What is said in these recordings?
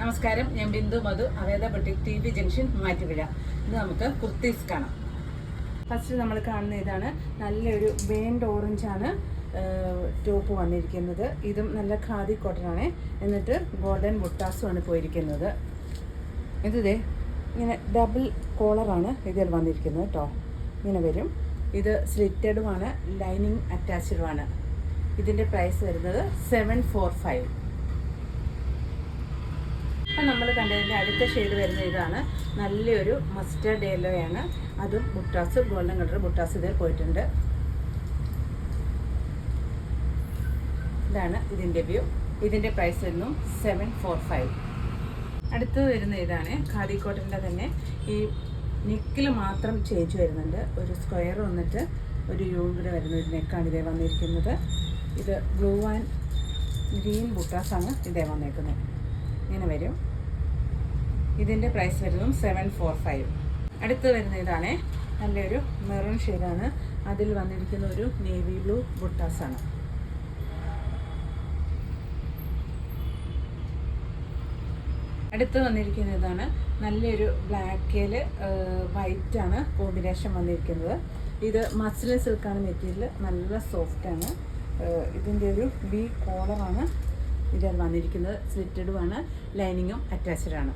നമസ്കാരം, ഞാൻ ബിന്ദു മധു, അവേദ boutique T B junction Mattupuzha. ഇന്ന് നമുക്ക് കുർത്തീസ് കാണാം. ഫസ്റ്റ് നമ്മൾ കാണുന്ന ഇതാണ്. നല്ലൊരു ബേൺഡ് ഓറഞ്ചാണ് ടോപ്പ് വന്നിരിക്കുന്നത്. ഇതും നല്ല ഖാദി കോട്ടനാണ്. എന്നിട്ട് ഗോൾഡൻ ബുട്ടാസുമാണ് പോയിരിക്കുന്നത്. ഇതേ ഇങ്ങനെ ഡബിൾ കോളറാണ് ഇതിൽ വന്നിരിക്കുന്നത് കേട്ടോ. ഇങ്ങനെ വരും. ഇത് സ്ലിറ്റഡുമാണ്, ലൈനിങ് അറ്റാച്ച്ഡുമാണ്. ഇതിൻ്റെ പ്രൈസ് വരുന്നത് 745. അപ്പം നമ്മൾ കണ്ടതിൻ്റെ അടുത്ത ഷെയ്ഡ് വരുന്ന ഇതാണ്. നല്ലൊരു മസ്റ്റർഡ് യെല്ലോയാണ്. അതും ബുട്ടാസ്, ഗോൾഡൻ കളർ ബുട്ടാസ് ഇതിൽ പോയിട്ടുണ്ട്. ഇതാണ് ഇതിൻ്റെ വ്യൂ. ഇതിൻ്റെ പ്രൈസ് വരുന്നു 745. അടുത്തത് വരുന്ന ഇതാണ്. ഖാദി കോട്ടൻ്റെ തന്നെ ഈ നെക്കിൽ മാത്രം ചേഞ്ച് വരുന്നുണ്ട്. ഒരു സ്ക്വയർ വന്നിട്ട് ഒരു യൂ കൂടെ വരുന്ന ഒരു നെക്കാണ് ഇതേ വന്നിരിക്കുന്നത്. ഇത് ബ്ലൂ ആൻഡ് ഗ്രീൻ ബുട്ടാസാണ് ഇതേ വന്നേക്കുന്നത്. ഇങ്ങനെ വരും. ഇതിൻ്റെ പ്രൈസ് വരുന്നതും 745. അടുത്ത് വരുന്ന ഇതാണ്. നല്ലൊരു മെറൂൺ ഷെയ്ഡാണ്. അതിൽ വന്നിരിക്കുന്ന ഒരു നേവി ബ്ലൂ ബുട്ടാസാണ്. അടുത്ത് വന്നിരിക്കുന്ന ഇതാണ്. നല്ലൊരു ബ്ലാക്കിൽ വൈറ്റാണ് കോമ്പിനേഷൻ വന്നിരിക്കുന്നത്. ഇത് മസ്ലിൻ സിൽക്കാണ് മെറ്റീരിയൽ. നല്ല സോഫ്റ്റാണ്. ഇതിൻ്റെ ഒരു വി കോളറാണ് ഇതിൽ വന്നിരിക്കുന്നത്. സ്ലിറ്റഡുമാണ്, ലൈനിങ്ങും അറ്റാച്ച്ഡാണ്.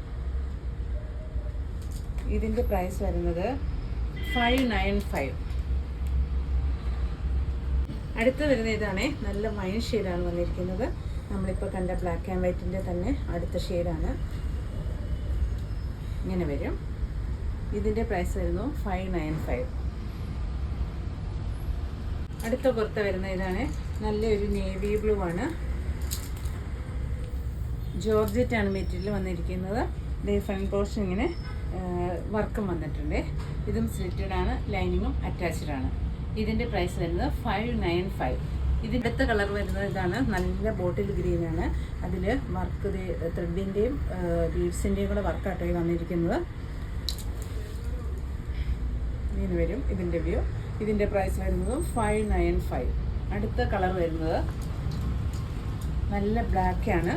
ഇതിൻ്റെ പ്രൈസ് വരുന്നത് 595. അടുത്ത് വരുന്ന ഇതാണ്. നല്ല വൈൻ ഷെയ്ഡാണ് വന്നിരിക്കുന്നത്. നമ്മളിപ്പോൾ കണ്ട ബ്ലാക്ക് ആൻഡ് വൈറ്റിൻ്റെ തന്നെ അടുത്ത ഷെയ്ഡാണ്. ഇങ്ങനെ വരും. ഇതിൻ്റെ പ്രൈസ് വരുന്നു 595. അടുത്ത പുറത്ത് വരുന്ന ഇതാണ്. നല്ലൊരു നേവി ബ്ലൂ ആണ്. ജോർജറ്റാണ് മെറ്റീരിയൽ വന്നിരിക്കുന്നത്. ഫ്രണ്ട് പോർഷൻ ഇങ്ങനെ വർക്കും വന്നിട്ടുണ്ട്. ഇതും സ്ലിറ്റഡാണ്, ലൈനിങ്ങും അറ്റാച്ച്ഡാണ്. ഇതിൻ്റെ പ്രൈസ് വരുന്നത് 595. ഇതിൻ്റെ അടുത്ത കളർ വരുന്നത് ഇതാണ്. നല്ല ബോട്ടിൽ ഗ്രീനാണ്. അതിൽ വർക്ക് ത്രെഡിൻ്റെയും ബീഡ്സിൻ്റെയും കൂടെ വർക്കായിട്ടായി വന്നിരിക്കുന്നത്. ഇങ്ങനെ വരും ഇതിൻ്റെ വ്യൂ. ഇതിൻ്റെ പ്രൈസ് വരുന്നത് 595. അടുത്ത കളർ വരുന്നത് നല്ല ബ്ലാക്കാണ്.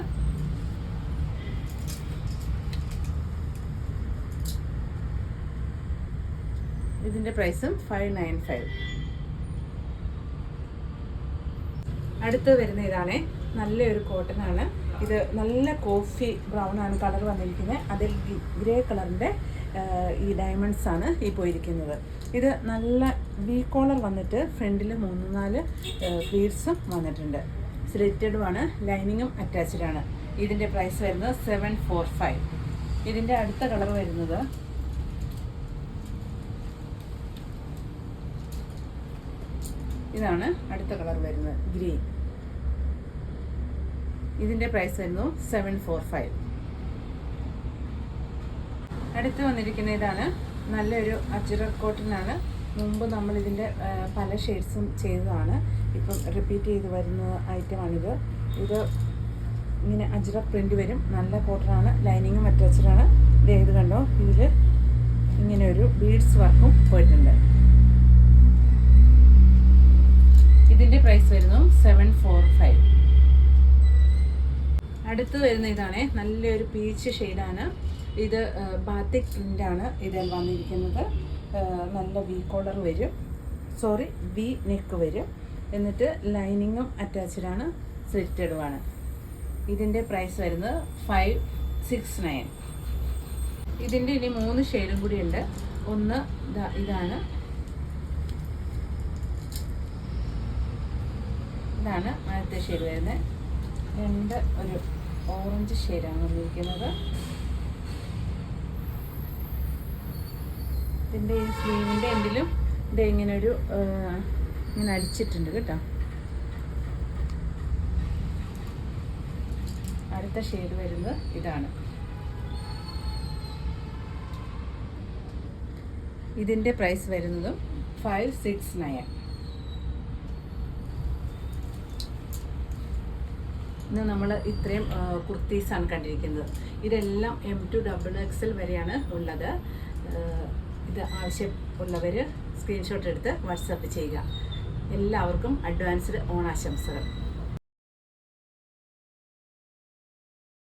ഇതിൻ്റെ പ്രൈസും 595. അടുത്ത് വരുന്ന ഇതാണ്. നല്ലൊരു കോട്ടനാണ്. ഇത് നല്ല കോഫി ബ്രൗൺ ആണ് കളർ വന്നിരിക്കുന്നത്. അതിൽ ഗ്രേ കളറിൻ്റെ ഈ ഡയമണ്ട്സ് ആണ് ഈ പോയിരിക്കുന്നത്. ഇത് നല്ല വി കോളർ വന്നിട്ട് ഫ്രണ്ടിൽ 3-4 പ്ലീറ്റ്സും വന്നിട്ടുണ്ട്. സ്ലിറ്റഡുമാണ്, ലൈനിങ്ങും അറ്റാച്ച്ഡാണ്. ഇതിൻ്റെ പ്രൈസ് വരുന്നത് 745. ഇതിൻ്റെ അടുത്ത കളർ വരുന്നത് ഇതാണ്. അടുത്ത കളർ വരുന്നത് ഗ്രീൻ. ഇതിൻ്റെ പ്രൈസ് വരുന്നു 745. അടുത്ത് വന്നിരിക്കുന്ന ഇതാണ്. നല്ലൊരു അജ്രക് കോട്ടനാണ്. മുമ്പ് നമ്മൾ ഇതിൻ്റെ പല ഷെയ്ഡ്സും ചെയ്തതാണ്. ഇപ്പം റിപ്പീറ്റ് ചെയ്ത് വരുന്ന ഐറ്റമാണിത്. ഇത് ഇങ്ങനെ അജ്രക് പ്രിൻ്റ് വരും. നല്ല കോട്ടനാണ്, ലൈനിങ്ങും അറ്റാച്ച്ഡാണ്. ഇത് കണ്ടോ, ഇതിൽ ഇങ്ങനെ ഒരു ബീഡ്സ് വർക്കും പോയിട്ടുണ്ട്. ഇതിൻ്റെ പ്രൈസ് വരുന്നു 745. അടുത്ത് വരുന്ന ഇതാണ്. നല്ലൊരു പീച്ച് ഷെയ്ഡാണ്. ഇത് ബാത്തിക് പ്രിൻ്റാണ് ഇതിൽ വന്നിരിക്കുന്നത്. നല്ല വി കോളർ വരും, വി നെക്ക് വരും. എന്നിട്ട് ലൈനിങ്ങും അറ്റാച്ച്ഡാണ്, സ്ലിറ്റഡുമാണ്. ഇതിൻ്റെ പ്രൈസ് വരുന്നത് 569. ഇതിൻ്റെ ഇനി 3 ഷെയ്ഡും കൂടി ഉണ്ട്. ഒന്ന് ഇതാണ്. ഇതാണ് ആദ്യത്തെ ഷെയ്ഡ് വരുന്നത്. 2 ഒരു ഓറഞ്ച് ഷെയ്ഡാണ് വന്നിരിക്കുന്നത്. ഇതിൻ്റെ ഈ സ്ലീവിൻ്റെ എൻഡിലും ഇത് ഇങ്ങനെ അടിച്ചിട്ടുണ്ട് കേട്ടോ. അടുത്ത ഷെയ്ഡ് വരുന്നത് ഇതാണ്. ഇതിൻ്റെ പ്രൈസ് വരുന്നതും 569. ഇന്ന് നമ്മൾ ഇത്രയും കുർത്തീസാണ് കണ്ടിരിക്കുന്നത്. ഇതെല്ലാം M2 XXL വരെയാണ് ഉള്ളത്. ഇത് ആവശ്യമുള്ളവർ സ്ക്രീൻഷോട്ട് എടുത്ത് വാട്സാപ്പ് ചെയ്യുക. എല്ലാവർക്കും അഡ്വാൻസ്ഡ് ഓണാശംസകൾ.